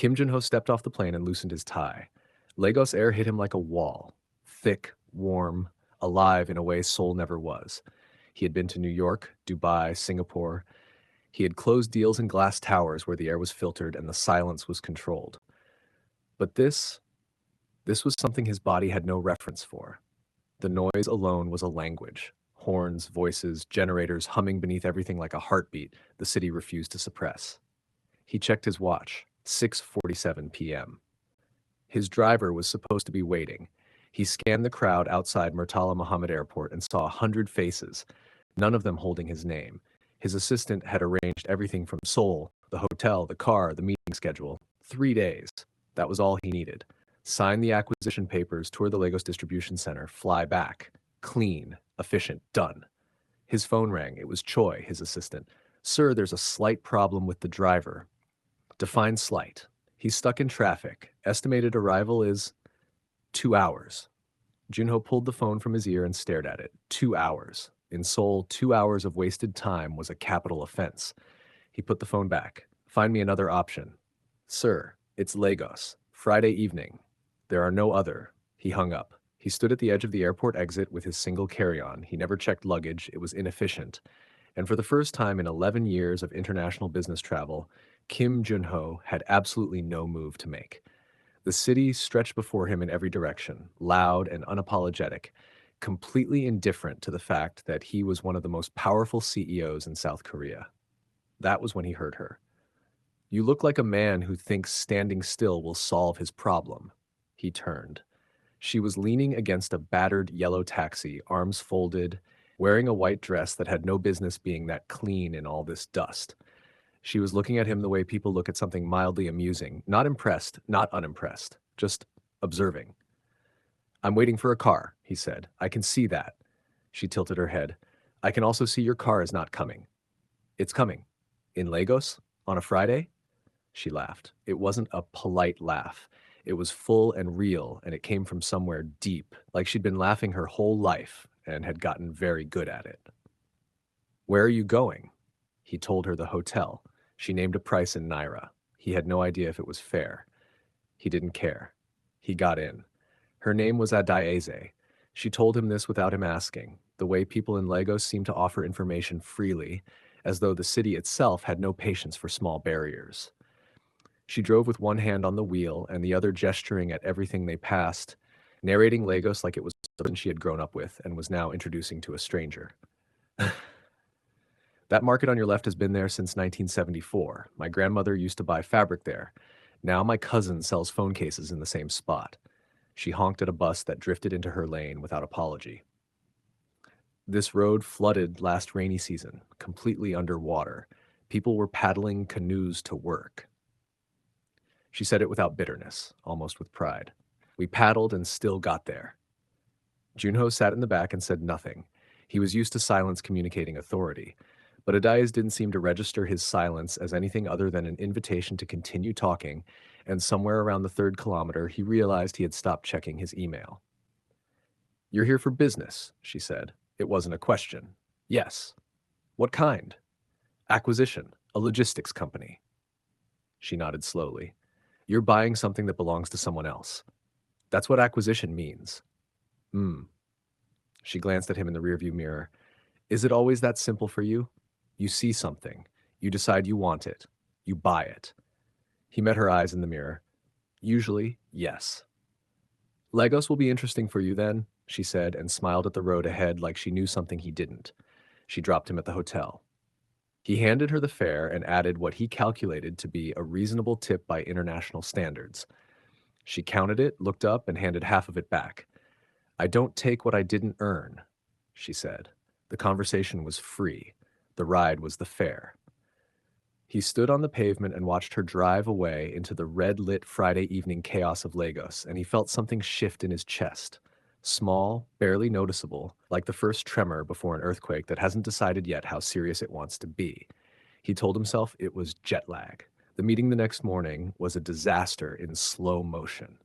Kim Jun-ho stepped off the plane and loosened his tie. Lagos air hit him like a wall, thick, warm, alive in a way Seoul never was. He had been to New York, Dubai, Singapore. He had closed deals in glass towers where the air was filtered and the silence was controlled. But this was something his body had no reference for. The noise alone was a language. Horns, voices, generators humming beneath everything like a heartbeat the city refused to suppress. He checked his watch, 6:47 p.m. His driver was supposed to be waiting. He scanned the crowd outside Murtala Muhammad Airport and saw 100 faces, none of them holding his name. His assistant had arranged everything from Seoul, the hotel, the car, the meeting schedule. 3 days. That was all he needed. Sign the acquisition papers, tour the Lagos distribution center, fly back. Clean, efficient, done. His phone rang. It was Choi, his assistant. Sir, there's a slight problem with the driver. Define slight. He's stuck in traffic. Estimated arrival is 2 hours. Junho pulled the phone from his ear and stared at it. 2 hours. In Seoul, 2 hours of wasted time was a capital offense. He put the phone back. Find me another option. Sir, it's Lagos. Friday evening. There are no other. He hung up. He stood at the edge of the airport exit with his single carry-on. He never checked luggage. It was inefficient. And for the first time in 11 years of international business travel, Kim Jun-ho had absolutely no move to make. The city stretched before him in every direction, loud and unapologetic, completely indifferent to the fact that he was one of the most powerful CEOs in South Korea. That was when he heard her. You look like a man who thinks standing still will solve his problem. He turned. She was leaning against a battered yellow taxi, arms folded, wearing a white dress that had no business being that clean in all this dust. She was looking at him the way people look at something mildly amusing, not impressed, not unimpressed, just observing. I'm waiting for a car, he said. I can see that. She tilted her head. I can also see your car is not coming. It's coming. In Lagos? On a Friday? She laughed. It wasn't a polite laugh. It was full and real, and it came from somewhere deep, like she'd been laughing her whole life and had gotten very good at it. Where are you going? He told her the hotel. She named a price in Naira. He had no idea if it was fair. He didn't care. He got in. Her name was Adaeze. She told him this without him asking, the way people in Lagos seemed to offer information freely, as though the city itself had no patience for small barriers. She drove with one hand on the wheel and the other gesturing at everything they passed, narrating Lagos like it was something she had grown up with and was now introducing to a stranger. That market on your left has been there since 1974. My grandmother used to buy fabric there. Now my cousin sells phone cases in the same spot. She honked at a bus that drifted into her lane without apology. This road flooded last rainy season, completely underwater. People were paddling canoes to work. She said it without bitterness, almost with pride. We paddled and still got there. Junho sat in the back and said nothing. He was used to silence communicating authority. But Adaeze didn't seem to register his silence as anything other than an invitation to continue talking, and somewhere around the 3rd kilometer, he realized he had stopped checking his email. You're here for business, she said. It wasn't a question. Yes. What kind? Acquisition, a logistics company. She nodded slowly. You're buying something that belongs to someone else. That's what acquisition means. She glanced at him in the rearview mirror. Is it always that simple for you? You see something. You decide you want it. You buy it. He met her eyes in the mirror. Usually, yes. Lagos will be interesting for you then, she said, and smiled at the road ahead like she knew something he didn't. She dropped him at the hotel. He handed her the fare and added what he calculated to be a reasonable tip by international standards. She counted it, looked up, and handed half of it back. I don't take what I didn't earn, she said. The conversation was free. The ride was the fare. He stood on the pavement and watched her drive away into the red-lit Friday evening chaos of Lagos, and he felt something shift in his chest. Small, barely noticeable, like the first tremor before an earthquake that hasn't decided yet how serious it wants to be. He told himself it was jet lag. The meeting the next morning was a disaster in slow motion.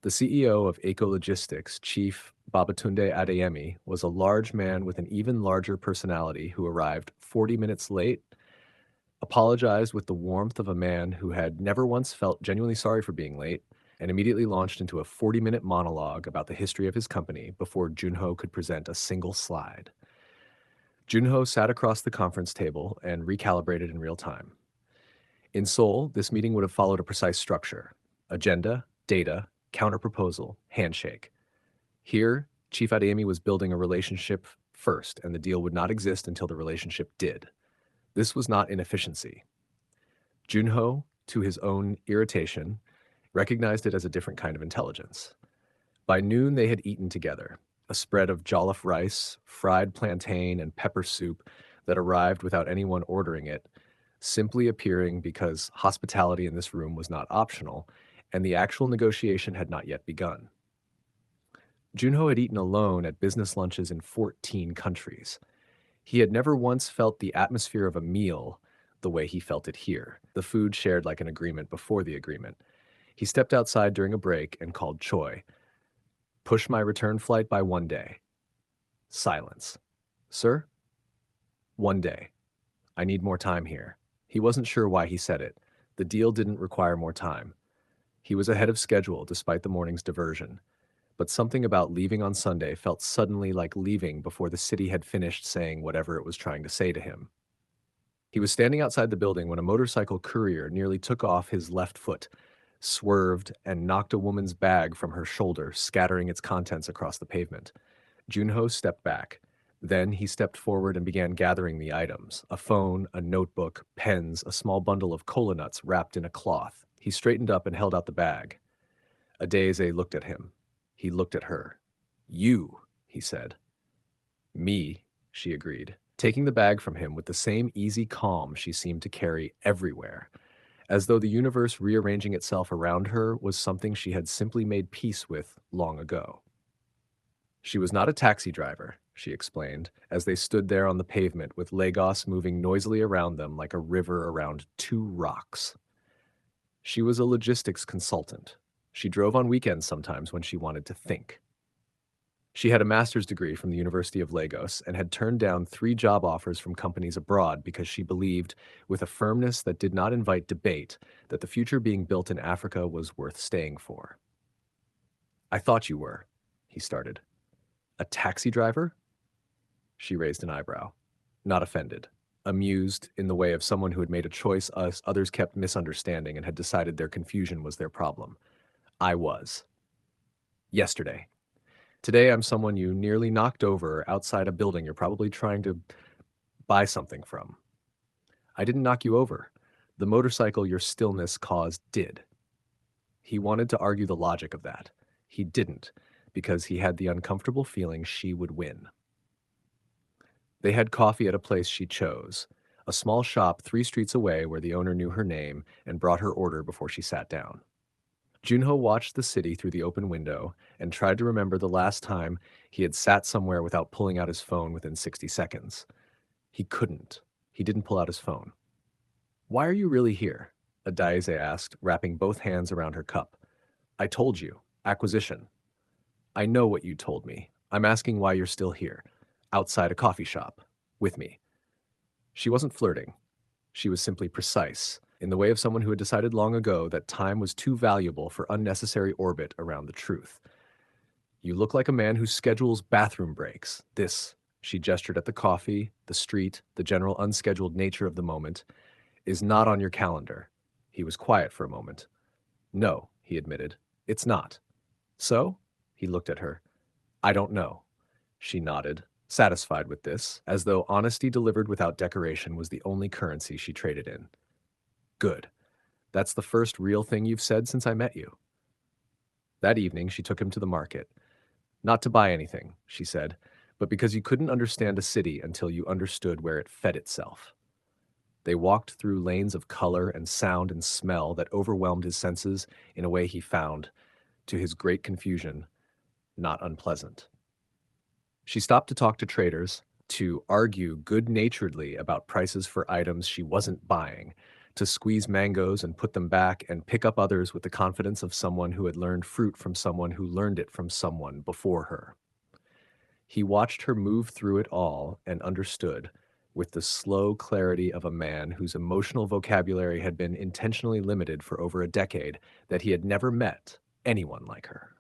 The CEO of Eco Logistics, Chief Babatunde Adeyemi, was a large man with an even larger personality who arrived 40 minutes late, apologized with the warmth of a man who had never once felt genuinely sorry for being late, and immediately launched into a 40-minute monologue about the history of his company before Jun-ho could present a single slide. Jun-ho sat across the conference table and recalibrated in real time. In Seoul, this meeting would have followed a precise structure: agenda, data, counterproposal, handshake. Here, Chief Adeyemi was building a relationship first, and the deal would not exist until the relationship did. This was not inefficiency. Jun-ho, to his own irritation, recognized it as a different kind of intelligence. By noon, they had eaten together, a spread of jollof rice, fried plantain, and pepper soup that arrived without anyone ordering it, simply appearing because hospitality in this room was not optional, and the actual negotiation had not yet begun. Junho had eaten alone at business lunches in 14 countries. He had never once felt the atmosphere of a meal the way he felt it here, the food shared like an agreement before the agreement. He stepped outside during a break and called Choi. "Push my return flight by 1 day." Silence. "Sir?" "1 day. I need more time here." He wasn't sure why he said it. The deal didn't require more time. He was ahead of schedule despite the morning's diversion. But something about leaving on Sunday felt suddenly like leaving before the city had finished saying whatever it was trying to say to him. He was standing outside the building when a motorcycle courier nearly took off his left foot, swerved, and knocked a woman's bag from her shoulder, scattering its contents across the pavement. Junho stepped back. Then he stepped forward and began gathering the items: a phone, a notebook, pens, a small bundle of cola nuts wrapped in a cloth. He straightened up and held out the bag. Adaeze looked at him. He looked at her. "You," he said. "Me," she agreed, taking the bag from him with the same easy calm she seemed to carry everywhere, as though the universe rearranging itself around her was something she had simply made peace with long ago. She was not a taxi driver, she explained, as they stood there on the pavement with Lagos moving noisily around them like a river around two rocks. She was a logistics consultant. She drove on weekends sometimes when she wanted to think. She had a master's degree from the University of Lagos and had turned down 3 job offers from companies abroad because she believed, with a firmness that did not invite debate, that the future being built in Africa was worth staying for. "I thought you were," he started. "A taxi driver?" She raised an eyebrow. Not offended. Amused, in the way of someone who had made a choice others kept misunderstanding and had decided their confusion was their problem. "I was. Yesterday. Today I'm someone you nearly knocked over outside a building you're probably trying to buy something from. I didn't knock you over. The motorcycle your stillness caused did." He wanted to argue the logic of that. He didn't, because he had the uncomfortable feeling she would win. They had coffee at a place she chose, a small shop 3 streets away where the owner knew her name and brought her order before she sat down. Junho watched the city through the open window and tried to remember the last time he had sat somewhere without pulling out his phone within 60 seconds. He couldn't. He didn't pull out his phone. "Why are you really here?" Adaeze asked, wrapping both hands around her cup. "I told you. Acquisition." "I know what you told me. I'm asking why you're still here, outside a coffee shop, with me." She wasn't flirting. She was simply precise, in the way of someone who had decided long ago that time was too valuable for unnecessary orbit around the truth. "You look like a man who schedules bathroom breaks. This," she gestured at the coffee, the street, the general unscheduled nature of the moment, "is not on your calendar." He was quiet for a moment. "No," he admitted, "it's not." "So?" He looked at her. "I don't know." She nodded, satisfied with this, as though honesty delivered without decoration was the only currency she traded in. "Good. That's the first real thing you've said since I met you." That evening, she took him to the market. "Not to buy anything," she said, "but because you couldn't understand a city until you understood where it fed itself." They walked through lanes of color and sound and smell that overwhelmed his senses in a way he found, to his great confusion, not unpleasant. She stopped to talk to traders, to argue good-naturedly about prices for items she wasn't buying, to squeeze mangoes and put them back and pick up others with the confidence of someone who had learned fruit from someone who learned it from someone before her. He watched her move through it all and understood, with the slow clarity of a man whose emotional vocabulary had been intentionally limited for over a decade, that he had never met anyone like her.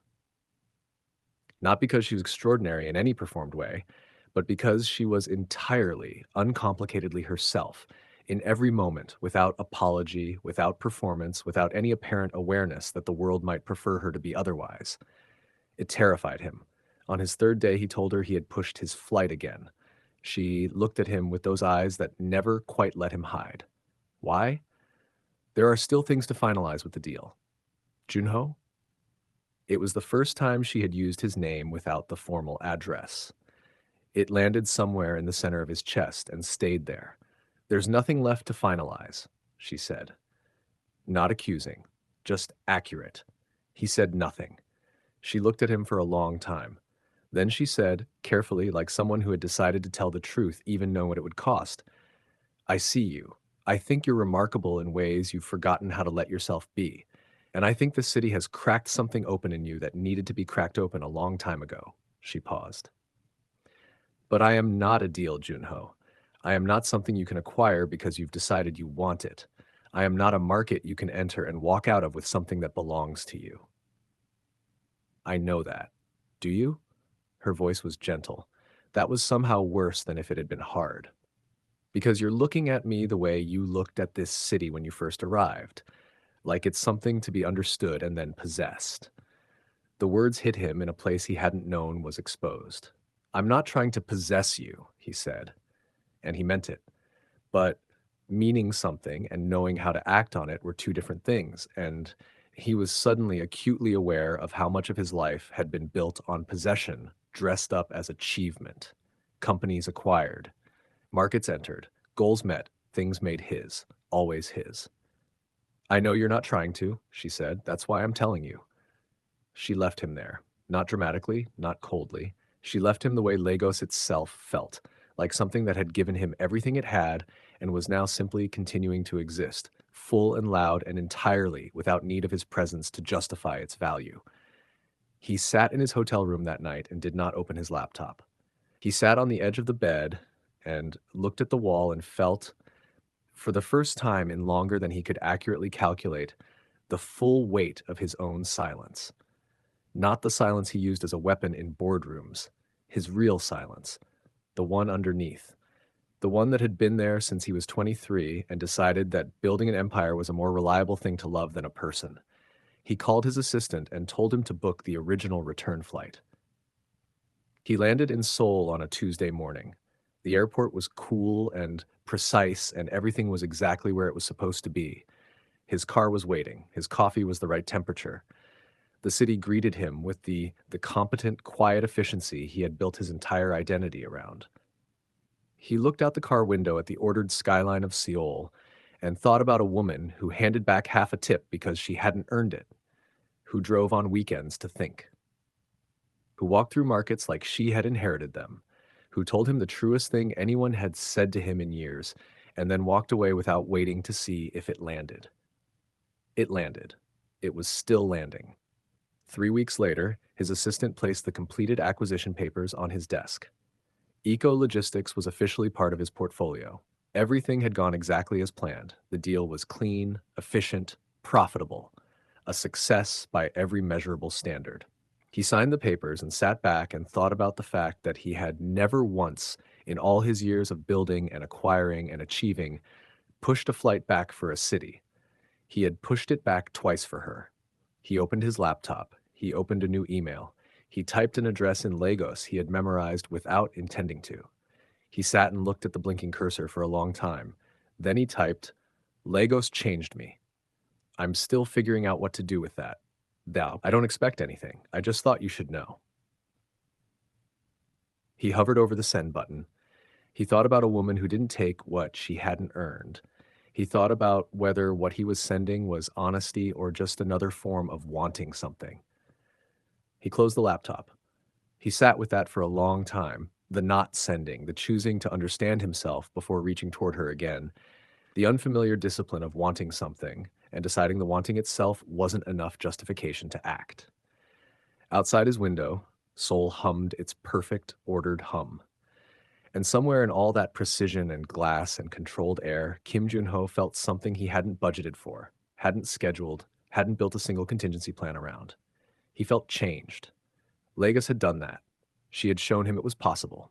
Not because she was extraordinary in any performed way, but because she was entirely, uncomplicatedly herself in every moment, without apology, without performance, without any apparent awareness that the world might prefer her to be otherwise. It terrified him. On his third day, he told her he had pushed his flight again. She looked at him with those eyes that never quite let him hide. Why? There are still things to finalize with the deal. Jun-ho? It was the first time she had used his name without the formal address. It landed somewhere in the center of his chest and stayed there. There's nothing left to finalize, she said. Not accusing, just accurate. He said nothing. She looked at him for a long time. Then she said, carefully, like someone who had decided to tell the truth, even know what it would cost, I see you. I think you're remarkable in ways you've forgotten how to let yourself be. And I think the city has cracked something open in you that needed to be cracked open a long time ago. She paused. But I am not a deal, Jun-ho. I am not something you can acquire because you've decided you want it. I am not a market you can enter and walk out of with something that belongs to you. I know that. Do you? Her voice was gentle. That was somehow worse than if it had been hard. Because you're looking at me the way you looked at this city when you first arrived, like it's something to be understood and then possessed. The words hit him in a place he hadn't known was exposed. I'm not trying to possess you, he said, and he meant it. But meaning something and knowing how to act on it were two different things, and he was suddenly acutely aware of how much of his life had been built on possession, dressed up as achievement. Companies acquired, markets entered, goals met, things made his, always his. I know you're not trying to, she said. That's why I'm telling you. She left him there, not dramatically, not coldly. She left him the way Lagos itself felt, like something that had given him everything it had and was now simply continuing to exist, full and loud and entirely without need of his presence to justify its value. He sat in his hotel room that night and did not open his laptop. He sat on the edge of the bed and looked at the wall and felt, for the first time in longer than he could accurately calculate, the full weight of his own silence. Not the silence he used as a weapon in boardrooms, his real silence, the one underneath, the one that had been there since he was 23 and decided that building an empire was a more reliable thing to love than a person. He called his assistant and told him to book the original return flight. He landed in Seoul on a Tuesday morning. The airport was cool and precise, and everything was exactly where it was supposed to be. His car was waiting. His coffee was the right temperature. The city greeted him with the competent, quiet efficiency he had built his entire identity around. He looked out the car window at the ordered skyline of Seoul and thought about a woman who handed back half a tip because she hadn't earned it, who drove on weekends to think, who walked through markets like she had inherited them, who told him the truest thing anyone had said to him in years, and then walked away without waiting to see if it landed. It landed. It was still landing. 3 weeks later, his assistant placed the completed acquisition papers on his desk. Eco-logistics was officially part of his portfolio. Everything had gone exactly as planned. The deal was clean, efficient, profitable, a success by every measurable standard. He signed the papers and sat back and thought about the fact that he had never once, in all his years of building and acquiring and achieving, pushed a flight back for a city. He had pushed it back twice for her. He opened his laptop. He opened a new email. He typed an address in Lagos he had memorized without intending to. He sat and looked at the blinking cursor for a long time. Then he typed, Lagos changed me. I'm still figuring out what to do with that. Thou, I don't expect anything. I just thought you should know. He hovered over the send button. He thought about a woman who didn't take what she hadn't earned. He thought about whether what he was sending was honesty or just another form of wanting something. He closed the laptop. He sat with that for a long time, the not sending, the choosing to understand himself before reaching toward her again, the unfamiliar discipline of wanting something and deciding the wanting itself wasn't enough justification to act. Outside his window, Seoul hummed its perfect, ordered hum. And somewhere in all that precision and glass and controlled air, Kim Jun-ho felt something he hadn't budgeted for, hadn't scheduled, hadn't built a single contingency plan around. He felt changed. Lagos had done that. She had shown him it was possible.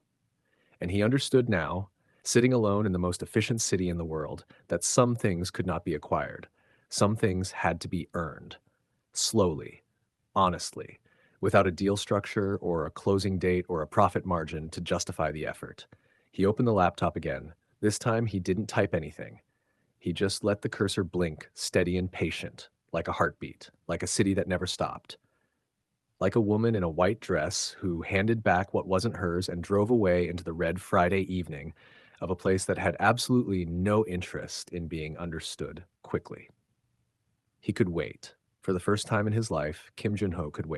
And he understood now, sitting alone in the most efficient city in the world, that some things could not be acquired. Some things had to be earned. Slowly, honestly, without a deal structure or a closing date or a profit margin to justify the effort. He opened the laptop again. This time he didn't type anything. He just let the cursor blink, steady and patient, like a heartbeat, like a city that never stopped. Like a woman in a white dress who handed back what wasn't hers and drove away into the red Friday evening of a place that had absolutely no interest in being understood quickly. He could wait. For the first time in his life, Kim Jun-ho could wait.